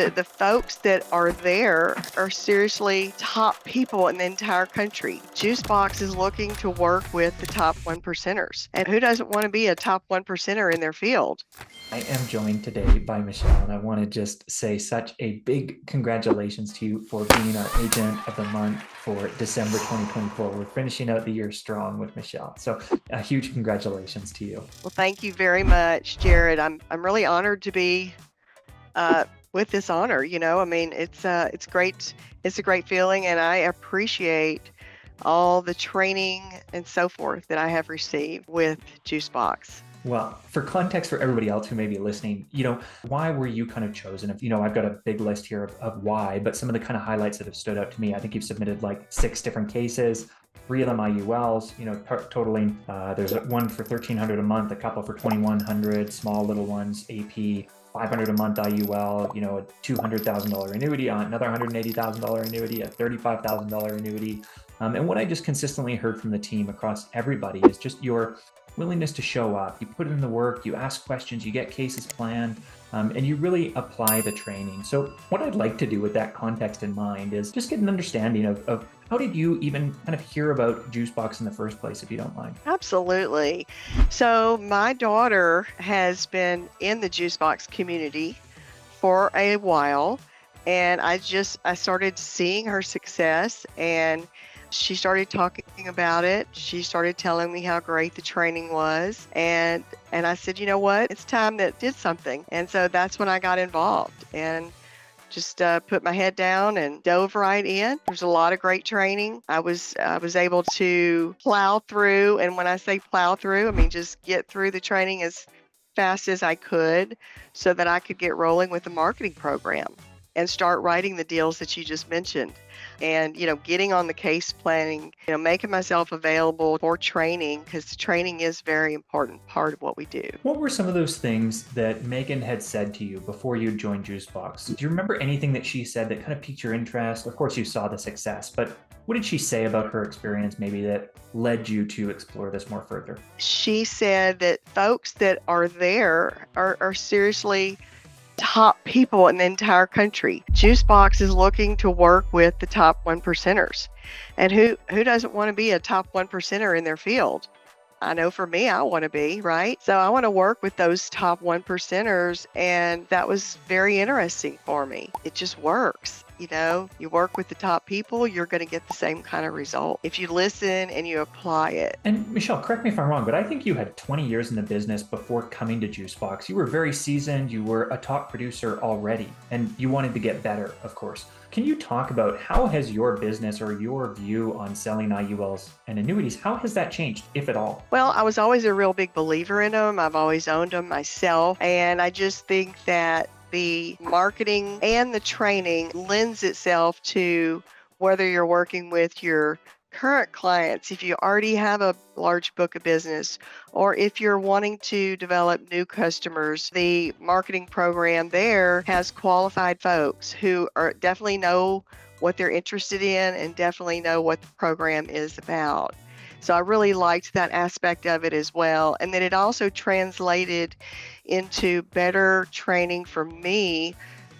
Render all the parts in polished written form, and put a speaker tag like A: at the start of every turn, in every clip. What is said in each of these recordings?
A: the folks that are there are seriously top people in the entire country. Juicebox is looking to work with the top 1%ers. And who doesn't want to be a top 1%er in their field?
B: I am joined today by Michele, and I want to just say such a big congratulations to you for being our agent of the month for December 2024. We're finishing out the year strong with Michele. So a huge congratulations to you.
A: Well, thank you very much, Jared. I'm really honored to be with this honor. I mean, it's great. It's a great feeling, and I appreciate all the training and so forth that I have received with Juicebox.
B: Well, for context for everybody else who may be listening, why were you kind of chosen? I've got a big list here of why, but some of the kind of highlights that have stood out to me, I think you've submitted like 6 different cases, 3 of them IULs, totaling, there's one for $1,300 a month, a couple for $2,100, small little ones, AP, $500 a month IUL, a $200,000 annuity, another $180,000 annuity, a $35,000 annuity. And what I just consistently heard from the team across everybody is just your willingness to show up. You put in the work, you ask questions, you get cases planned, and you really apply the training. So what I'd like to do with that context in mind is just get an understanding of how did you even kind of hear about Juicebox in the first place, if you don't mind?
A: Absolutely. So my daughter has been in the Juicebox community for a while, and I started seeing her success, and she started talking about it. She started telling me how great the training was. And I said, you know what? It's time that did something. And so that's when I got involved and just put my head down and dove right in. There's a lot of great training. I was able to plow through. And when I say plow through, I mean just get through the training as fast as I could so that I could get rolling with the marketing program and start writing the deals that you just mentioned. And, getting on the case planning, making myself available for training, because training is a very important part of what we do.
B: What were some of those things that Megan had said to you before you joined Juicebox? Do you remember anything that she said that kind of piqued your interest? Of course, you saw the success, but what did she say about her experience maybe that led you to explore this more further?
A: She said that folks that are there are seriously top people in the entire country. Juicebox is looking to work with the top 1%ers. And who doesn't want to be a top 1%er in their field? I know for me, I want to be, right? So I want to work with those top 1%ers, and that was very interesting for me. It just works. You work with the top people, you're going to get the same kind of result if you listen and you apply it.
B: And Michele, correct me if I'm wrong, but I think you had 20 years in the business before coming to Juicebox. You were very seasoned, you were a top producer already, and you wanted to get better, of course. Can you talk about how has your business or your view on selling IULs and annuities, how has that changed, if at all?
A: Well, I was always a real big believer in them. I've always owned them myself. And I just think that the marketing and the training lends itself to whether you're working with your current clients, if you already have a large book of business, or if you're wanting to develop new customers. The marketing program there has qualified folks who definitely know what they're interested in and definitely know what the program is about. So I really liked that aspect of it as well. And then it also translated into better training for me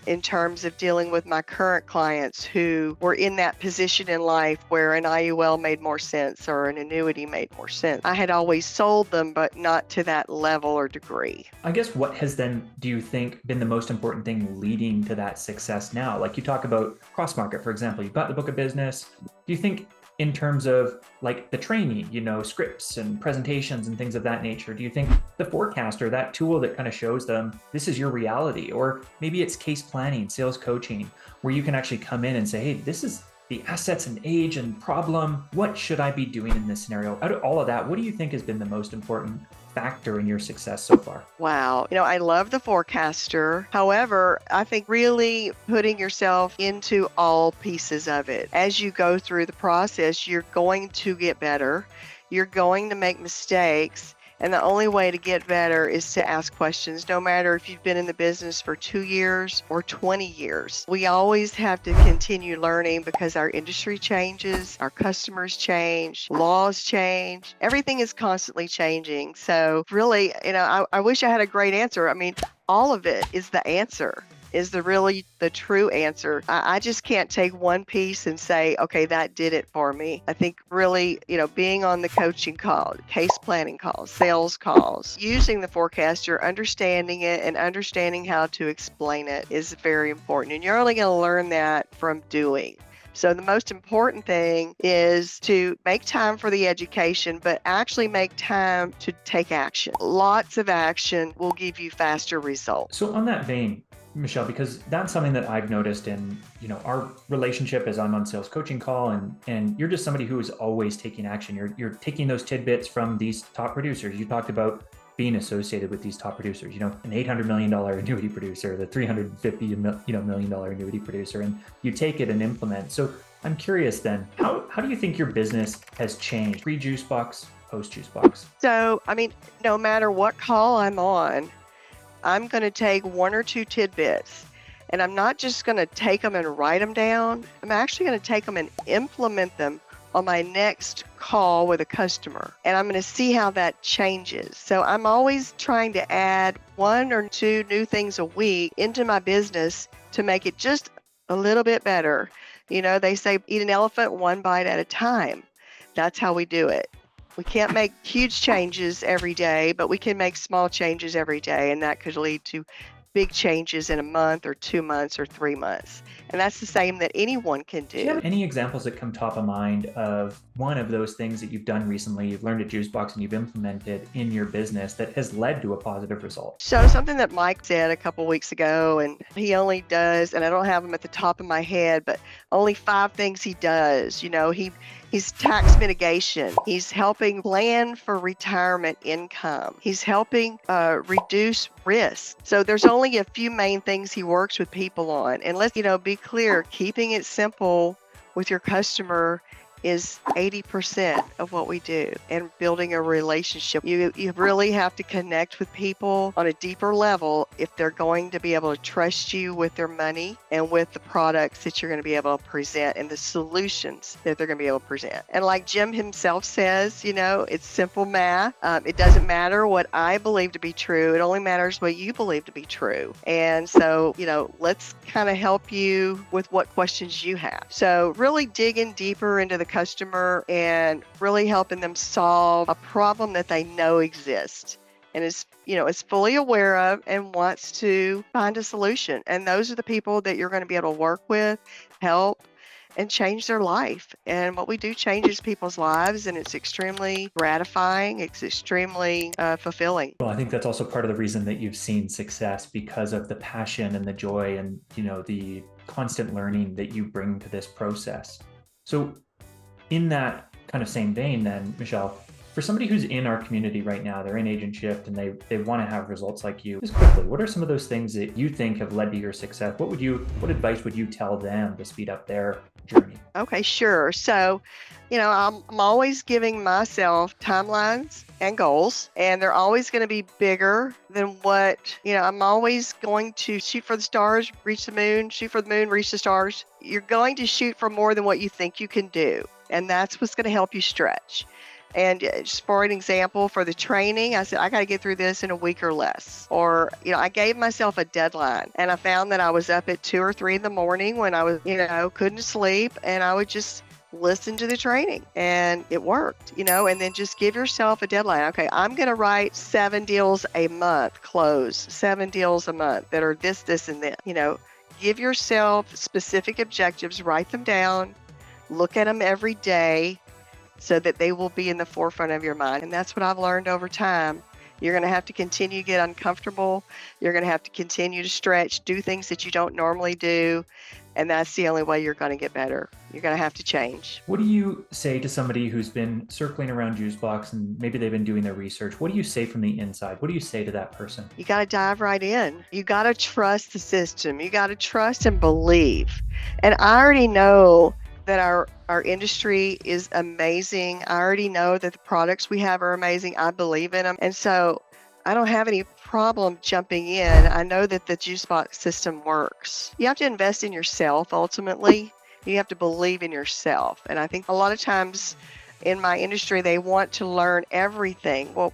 A: in terms of dealing with my current clients who were in that position in life where an IUL made more sense or an annuity made more sense. I had always sold them, but not to that level or degree.
B: I guess what has then, do you think, been the most important thing leading to that success now? Like you talk about cross-market, for example, you've got the book of business. Do you think in terms of like the training, scripts and presentations and things of that nature, do you think the forecaster, that tool that kind of shows them this is your reality, or maybe it's case planning, sales coaching, where you can actually come in and say, hey, this is the assets and age and problem. What should I be doing in this scenario? Out of all of that, what do you think has been the most important factor in your success so far?
A: Wow. I love the forecaster. However, I think really putting yourself into all pieces of it. As you go through the process, you're going to get better. You're going to make mistakes. And the only way to get better is to ask questions, no matter if you've been in the business for 2 years or 20 years. We always have to continue learning because our industry changes, our customers change, laws change. Everything is constantly changing. So really, I wish I had a great answer. I mean, all of it is the answer. is the true answer. I just can't take one piece and say, okay, that did it for me. I think really, being on the coaching call, case planning calls, sales calls, using the forecaster, understanding it and understanding how to explain it is very important. And you're only going to learn that from doing. So the most important thing is to make time for the education, but actually make time to take action. Lots of action will give you faster results.
B: So on that vein, Michele, because that's something that I've noticed in, our relationship as I'm on sales coaching call, and you're just somebody who is always taking action. You're taking those tidbits from these top producers. You talked about being associated with these top producers, an $800 million annuity producer, the $350 million annuity producer, and you take it and implement. So I'm curious then, how do you think your business has changed pre-Juicebox, post-Juicebox?
A: So, no matter what call I'm on, I'm going to take one or two tidbits, and I'm not just going to take them and write them down. I'm actually going to take them and implement them on my next call with a customer, and I'm going to see how that changes. So I'm always trying to add one or two new things a week into my business to make it just a little bit better. They say eat an elephant one bite at a time. That's how we do it. We can't make huge changes every day, but we can make small changes every day, and that could lead to big changes in a month or 2 months or 3 months. And that's the same that anyone can do.
B: Do you have any examples that come top of mind of one of those things that you've done recently, you've learned at Juicebox and you've implemented in your business that has led to a positive result?
A: So something that Mike said a couple weeks ago, and he only does, and I don't have them at the top of my head, but only 5 things he does. He's tax mitigation. He's helping plan for retirement income. He's helping reduce risk. So there's only a few main things he works with people on. And let's, be clear, keeping it simple with your customer is 80% of what we do, and building a relationship. You really have to connect with people on a deeper level if they're going to be able to trust you with their money and with the products that you're going to be able to present and the solutions that they're going to be able to present. And like Jim himself says, it's simple math. It doesn't matter what I believe to be true. It only matters what you believe to be true. And so, let's kind of help you with what questions you have. So really digging deeper into the customer and really helping them solve a problem that they know exists and is fully aware of and wants to find a solution. And those are the people that you're going to be able to work with, help, and change their life. And what we do changes people's lives, and it's extremely gratifying. It's extremely fulfilling.
B: Well, I think that's also part of the reason that you've seen success, because of the passion and the joy and, the constant learning that you bring to this process. So in that kind of same vein then, Michele, for somebody who's in our community right now, they're in Agent Shift and they want to have results like you, just quickly, what are some of those things that you think have led to your success? What advice would you tell them to speed up their journey?
A: Okay, sure. So, I'm always giving myself timelines and goals, and they're always going to be bigger than what, I'm always going to shoot for the stars, reach the moon, shoot for the moon, reach the stars. You're going to shoot for more than what you think you can do. And that's what's going to help you stretch. And just for an example, for the training, I said, I got to get through this in a week or less. Or, I gave myself a deadline, and I found that I was up at 2 or 3 in the morning when I was, couldn't sleep, and I would just listen to the training, and it worked, and then just give yourself a deadline. Okay, I'm going to write 7 deals a month, close 7 deals a month that are this, and this, give yourself specific objectives, write them down, look at them every day so that they will be in the forefront of your mind. And that's what I've learned over time. You're going to have to continue to get uncomfortable. You're going to have to continue to stretch, do things that you don't normally do. And that's the only way you're going to get better. You're going to have to change.
B: What do you say to somebody who's been circling around Juicebox and maybe they've been doing their research? What do you say from the inside? What do you say to that person?
A: You got to dive right in. You got to trust the system. You got to trust and believe. And I already know that our industry is amazing. I already know that the products we have are amazing. I believe in them. And so I don't have any problem jumping in. I know that the Juicebox system works. You have to invest in yourself ultimately. You have to believe in yourself. And I think a lot of times in my industry, they want to learn everything. Well,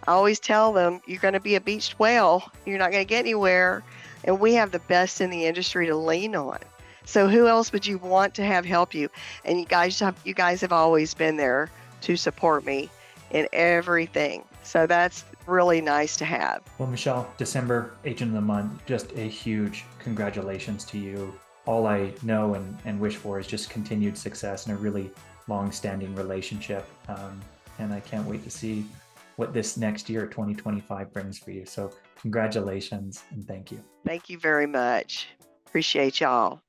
A: I always tell them, you're going to be a beached whale. You're not going to get anywhere and we have the best in the industry to lean on. So who else would you want to have help you? And you guys have always been there to support me in everything. So that's really nice to have.
B: Well, Michele, December Agent of the Month, just a huge congratulations to you. All I know and wish for is just continued success and a really long-standing relationship. And I can't wait to see what this next year, 2025, brings for you. So congratulations and thank you.
A: Thank you very much. Appreciate y'all.